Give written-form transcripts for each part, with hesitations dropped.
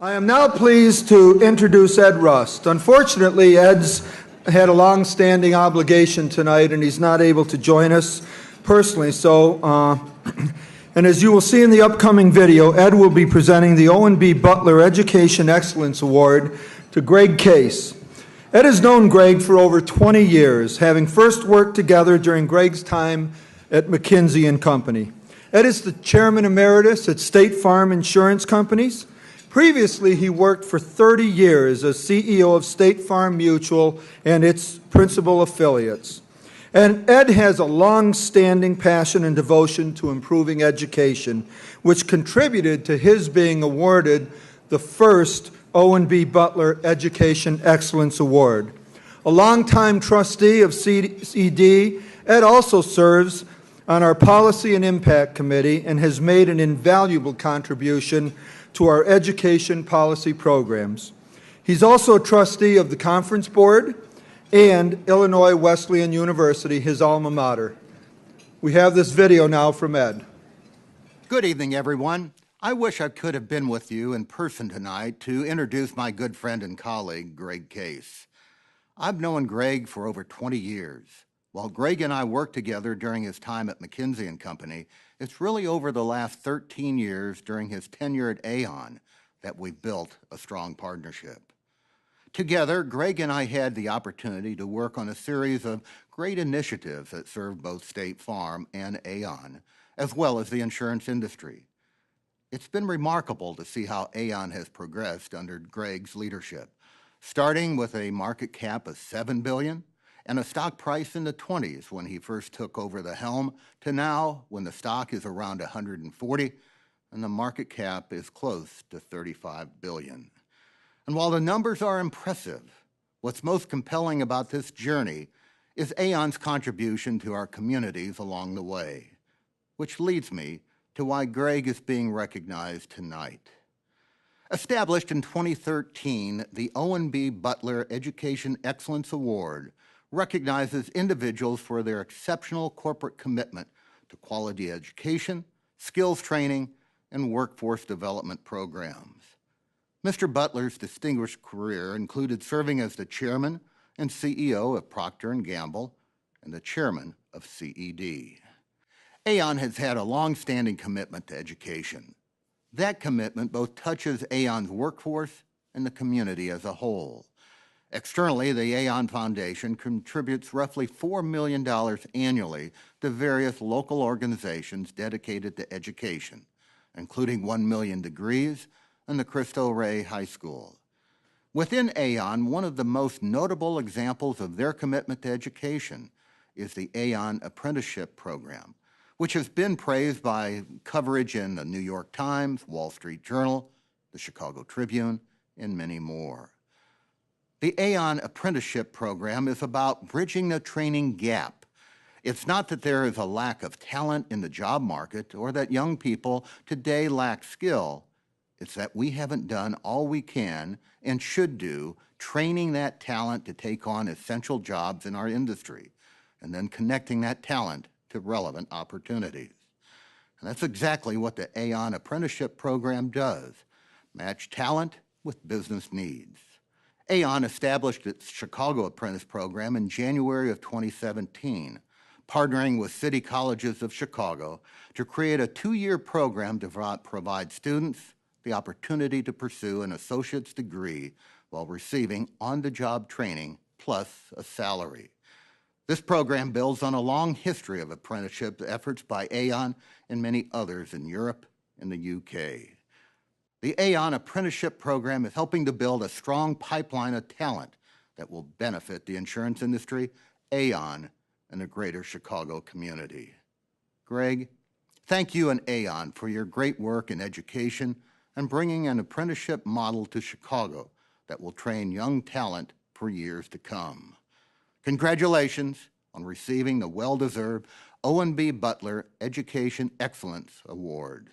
I am now pleased to introduce Ed Rust. Unfortunately, Ed's had a long-standing obligation tonight, and he's not able to join us personally. And as you will see in the upcoming video, Ed will be presenting the Owen B. Butler Education Excellence Award to Greg Case. Ed has known Greg for over 20 years, having first worked together during Greg's time at McKinsey and Company. Ed is the Chairman Emeritus at State Farm Insurance Companies. Previously, he worked for 30 years as CEO of State Farm Mutual and its principal affiliates. And Ed has a long-standing passion and devotion to improving education, which contributed to his being awarded the first Owen B. Butler Education Excellence Award. A longtime trustee of CD, Ed also serves on our Policy and Impact Committee and has made an invaluable contribution to our education policy programs. He's also a trustee of the Conference Board and Illinois Wesleyan University, his alma mater. We have this video now from Ed. Good evening, everyone. I wish I could have been with you in person tonight to introduce my good friend and colleague, Greg Case. I've known Greg for over 20 years. While Greg and I worked together during his time at McKinsey and Company, it's really over the last 13 years during his tenure at Aon that we've built a strong partnership. Together, Greg and I had the opportunity to work on a series of great initiatives that serve both State Farm and Aon, as well as the insurance industry. It's been remarkable to see how Aon has progressed under Greg's leadership, starting with a market cap of $7 billion, and a stock price in the 20s when he first took over the helm, to now when the stock is around 140 and the market cap is close to $35 billion. And while the numbers are impressive, what's most compelling about this journey is Aon's contribution to our communities along the way, which leads me to why Greg is being recognized tonight. Established in 2013, the Owen B. Butler Education Excellence Award recognizes individuals for their exceptional corporate commitment to quality education, skills training, and workforce development programs. Mr. Butler's distinguished career included serving as the chairman and CEO of Procter & Gamble and the chairman of CED. Aon has had a long-standing commitment to education. That commitment both touches Aon's workforce and the community as a whole. Externally, the Aon Foundation contributes roughly $4 million annually to various local organizations dedicated to education, including 1 Million Degrees and the Cristo Rey High School. Within Aon, one of the most notable examples of their commitment to education is the Aon Apprenticeship Program, which has been praised by coverage in the New York Times, Wall Street Journal, the Chicago Tribune, and many more. The Aon Apprenticeship Program is about bridging the training gap. It's not that there is a lack of talent in the job market or that young people today lack skill. It's that we haven't done all we can and should do training that talent to take on essential jobs in our industry, and then connecting that talent to relevant opportunities. And that's exactly what the Aon Apprenticeship Program does, match talent with business needs. Aon established its Chicago Apprentice Program in January of 2017, partnering with City Colleges of Chicago to create a 2-year program to provide students the opportunity to pursue an associate's degree while receiving on-the-job training plus a salary. This program builds on a long history of apprenticeship efforts by Aon and many others in Europe and the UK. The Aon Apprenticeship Program is helping to build a strong pipeline of talent that will benefit the insurance industry, Aon, and the greater Chicago community. Greg, thank you and Aon for your great work in education and bringing an apprenticeship model to Chicago that will train young talent for years to come. Congratulations on receiving the well-deserved Owen B. Butler Education Excellence Award.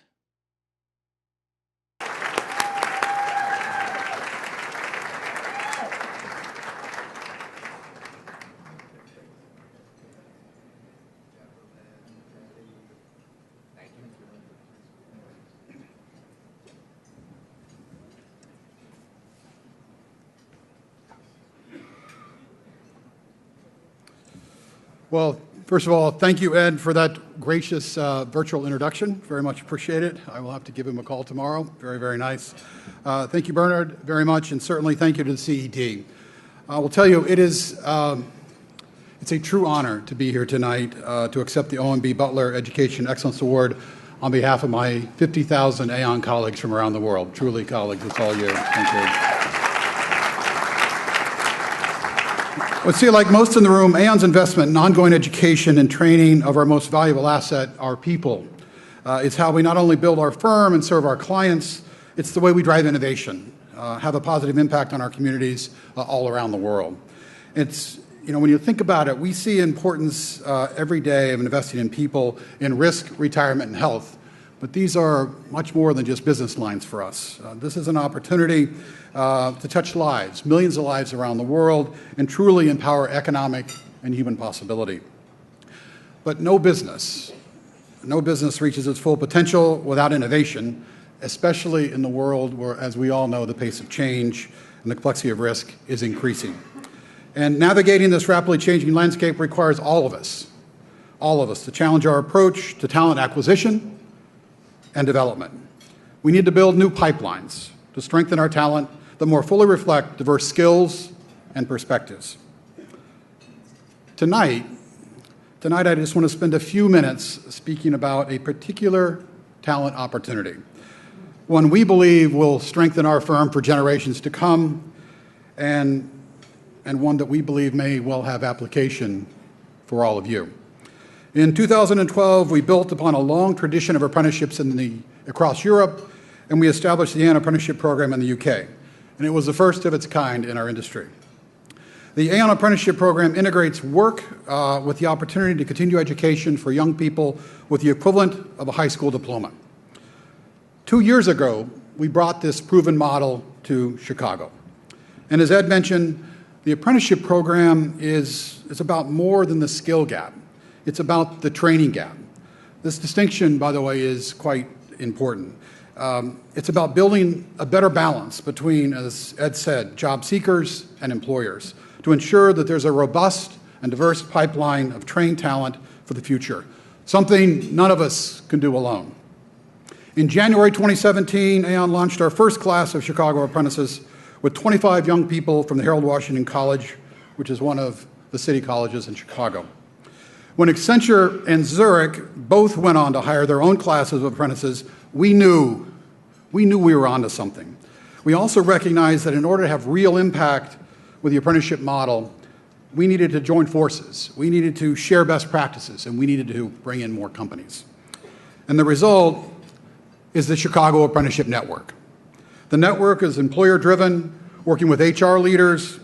Well, first of all, thank you, Ed, for that gracious virtual introduction. Very much appreciate it. I will have to give him a call tomorrow. Very, very nice. Thank you, Bernard, very much, and certainly thank you to the CED. I will tell you, it's a true honor to be here tonight to accept the Owen Butler Education Excellence Award on behalf of my 50,000 Aon colleagues from around the world. Truly, colleagues, it's all you. Thank you. Well, see, like most in the room, Aon's investment in ongoing education and training of our most valuable asset, our people. It's how we not only build our firm and serve our clients, it's the way we drive innovation, have a positive impact on our communities all around the world. It's, when you think about it, we see importance every day of investing in people, in risk, retirement, and health. But these are much more than just business lines for us. This is an opportunity to touch lives, millions of lives around the world, and truly empower economic and human possibility. But no business reaches its full potential without innovation, especially in the world where, as we all know, the pace of change and the complexity of risk is increasing. And navigating this rapidly changing landscape requires all of us to challenge our approach to talent acquisition and development. We need to build new pipelines to strengthen our talent that more fully reflect diverse skills and perspectives. Tonight, I just want to spend a few minutes speaking about a particular talent opportunity, one we believe will strengthen our firm for generations to come, and one that we believe may well have application for all of you. In 2012, we built upon a long tradition of apprenticeships across Europe, and we established the Aon Apprenticeship Program in the UK, and it was the first of its kind in our industry. The Aon Apprenticeship Program integrates work with the opportunity to continue education for young people with the equivalent of a high school diploma. 2 years ago, we brought this proven model to Chicago. And as Ed mentioned, the apprenticeship program is about more than the skill gap. It's about the training gap. This distinction, by the way, is quite important. It's about building a better balance between, as Ed said, job seekers and employers to ensure that there's a robust and diverse pipeline of trained talent for the future, something none of us can do alone. In January 2017, Aon launched our first class of Chicago apprentices with 25 young people from the Harold Washington College, which is one of the city colleges in Chicago. When Accenture and Zurich both went on to hire their own classes of apprentices, we knew we were onto something. We also recognized that in order to have real impact with the apprenticeship model, we needed to join forces. We needed to share best practices, and we needed to bring in more companies. And the result is the Chicago Apprenticeship Network. The network is employer-driven, working with HR leaders,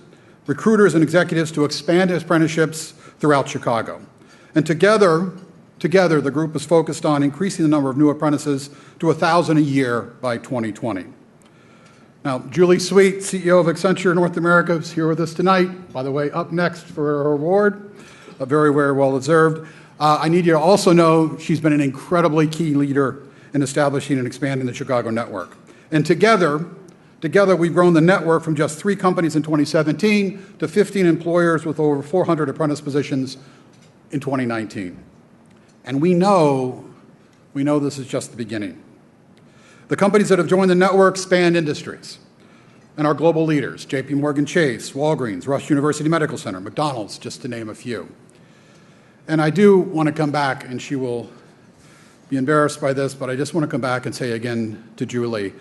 recruiters, and executives to expand apprenticeships throughout Chicago. And together, the group is focused on increasing the number of new apprentices to 1,000 a year by 2020. Now, Julie Sweet, CEO of Accenture North America, is here with us tonight. By the way, up next for her award, very, very well deserved. I need you to also know she's been an incredibly key leader in establishing and expanding the Chicago network. And together, we've grown the network from just 3 companies in 2017 to 15 employers with over 400 apprentice positions in 2019. And we know this is just the beginning. The companies that have joined the network span industries and are global leaders: J.P. Morgan Chase, Walgreens, Rush University Medical Center, McDonald's, just to name a few. And I do want to come back, and she will be embarrassed by this, but I just want to come back and say again to Julie,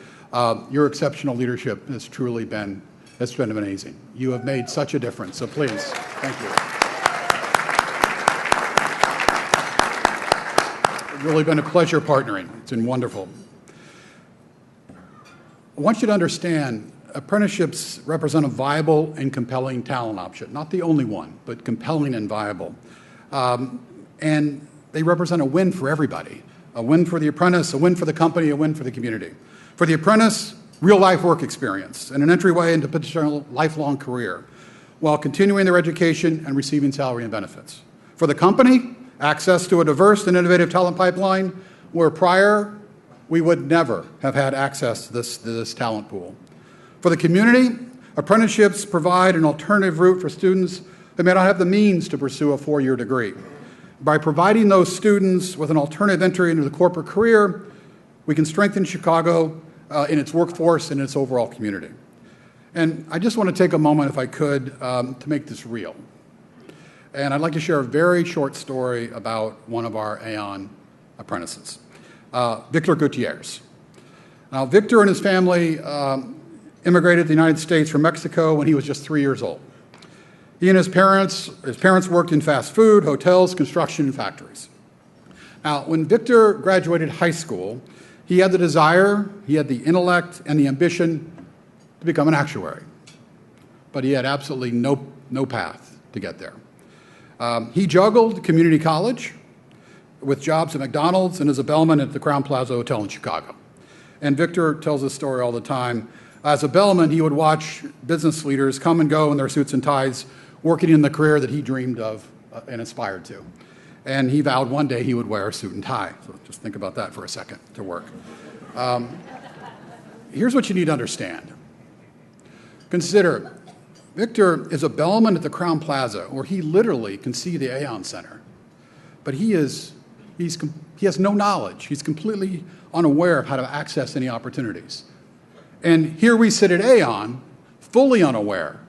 your exceptional leadership has truly been amazing. You have made such a difference, so please, thank you. It's really been a pleasure partnering. It's been wonderful. I want you to understand, apprenticeships represent a viable and compelling talent option. Not the only one, but compelling and viable. And they represent a win for everybody. A win for the apprentice, a win for the company, a win for the community. For the apprentice, real-life work experience and an entryway into potential lifelong career while continuing their education and receiving salary and benefits. For the company, access to a diverse and innovative talent pipeline where prior we would never have had access to this talent pool. For the community, apprenticeships provide an alternative route for students They may not have the means to pursue a four-year degree. By providing those students with an alternative entry into the corporate career, we can strengthen Chicago in its workforce and its overall community. And I just want to take a moment, if I could, to make this real. And I'd like to share a very short story about one of our Aon apprentices, Victor Gutierrez. Now, Victor and his family immigrated to the United States from Mexico when he was just 3 years old. He and his parents worked in fast food, hotels, construction, and factories. Now, when Victor graduated high school, he had the desire, he had the intellect, and the ambition to become an actuary. But he had absolutely no path to get there. He juggled community college with jobs at McDonald's and as a bellman at the Crown Plaza Hotel in Chicago. And Victor tells this story all the time. As a bellman, he would watch business leaders come and go in their suits and ties, working in the career that he dreamed of and aspired to. And he vowed one day he would wear a suit and tie. So just think about that for a second to work. Here's what you need to understand. Consider, Victor is a bellman at the Crown Plaza, where he literally can see the Aon Center. But he has no knowledge. He's completely unaware of how to access any opportunities. And here we sit at Aon, fully unaware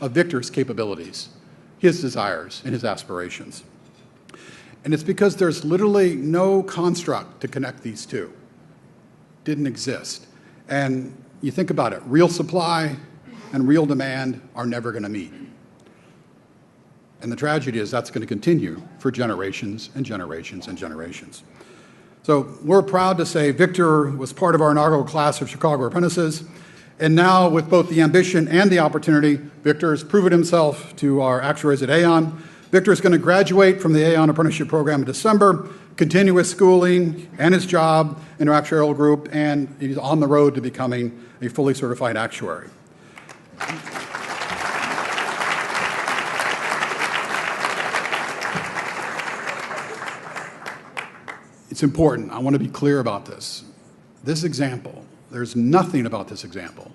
of Victor's capabilities, his desires, and his aspirations. And it's because there's literally no construct to connect these two. Didn't exist. And you think about it, real supply and real demand are never going to meet. And the tragedy is that's going to continue for generations and generations and generations. So we're proud to say Victor was part of our inaugural class of Chicago apprentices. And now, with both the ambition and the opportunity, Victor has proven himself to our actuaries at Aon. Victor is going to graduate from the Aon apprenticeship program in December, continue his schooling and his job in our actuarial group, and he's on the road to becoming a fully certified actuary. It's important. I want to be clear about this. This example, there's nothing about this example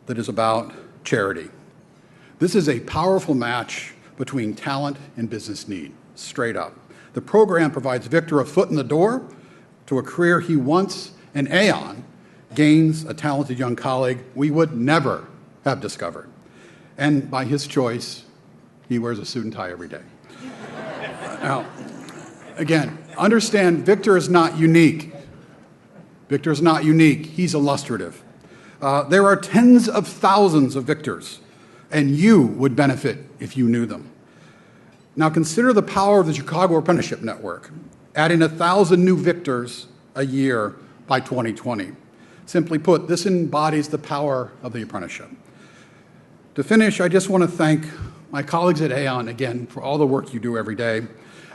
that is about charity. This is a powerful match between talent and business need, straight up. The program provides Victor a foot in the door to a career he wants, and Aon gains a talented young colleague we would never have discovered. And by his choice, he wears a suit and tie every day. Now, again, understand Victor is not unique. Victor is not unique. He's illustrative. There are tens of thousands of Victors, and you would benefit if you knew them. Now consider the power of the Chicago Apprenticeship Network, adding 1,000 new Victors a year by 2020. Simply put, this embodies the power of the apprenticeship. To finish, I just want to thank my colleagues at Aon again for all the work you do every day,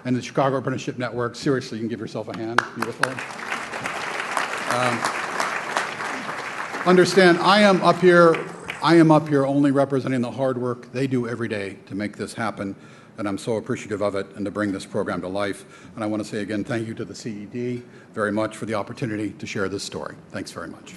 and the Chicago Apprenticeship Network. Seriously, you can give yourself a hand. Beautiful. Understand, I am up here only representing the hard work they do every day to make this happen, and I'm so appreciative of it and to bring this program to life. And I want to say again, thank you to the CED very much for the opportunity to share this story. Thanks very much.